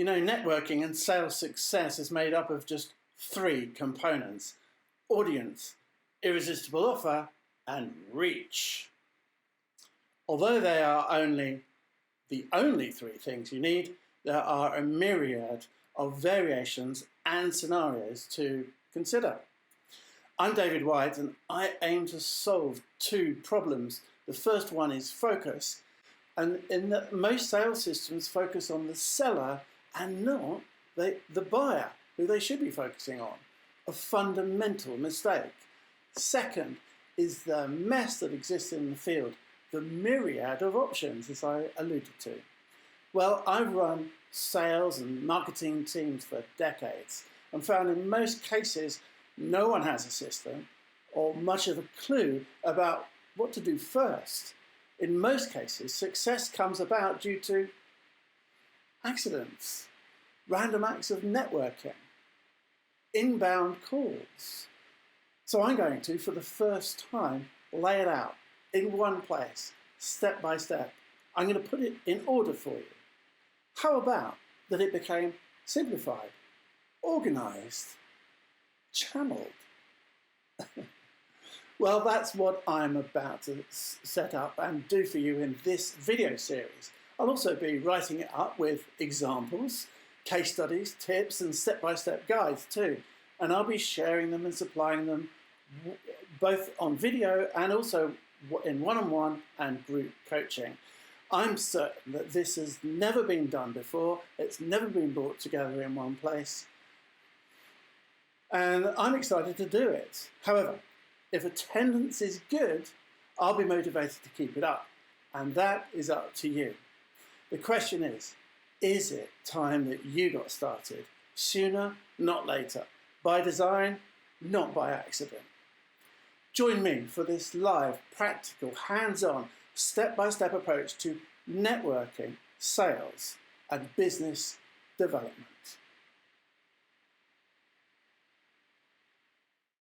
Networking and sales success is made up of just three components: audience, irresistible offer, and reach. Although they are the only three things you need, there are a myriad of variations and scenarios to consider. I'm David White, and I aim to solve two problems. The first one is focus, and in that most sales systems focus on the seller and not the buyer, who they should be focusing on. A fundamental mistake. Second is the mess that exists in the field, the myriad of options, as I alluded to. Well, I've run sales and marketing teams for decades and found in most cases no one has a system or much of a clue about what to do first. In most cases, success comes about due to accidents, random acts of networking, inbound calls. So I'm going to, for the first time, lay it out in one place, step by step. I'm going to put it in order for you. How about that it became simplified, organized, channeled? Well, that's what I'm about to set up and do for you in this video series. I'll also be writing it up with examples, case studies, tips, and step-by-step guides too. And I'll be sharing them and supplying them both on video and also in one-on-one and group coaching. I'm certain that this has never been done before. It's never been brought together in one place. And I'm excited to do it. However, if attendance is good, I'll be motivated to keep it up. And that is up to you. The question is it time that you got started? Sooner, not later. By design, not by accident. Join me for this live, practical, hands-on, step-by-step approach to networking, sales, and business development.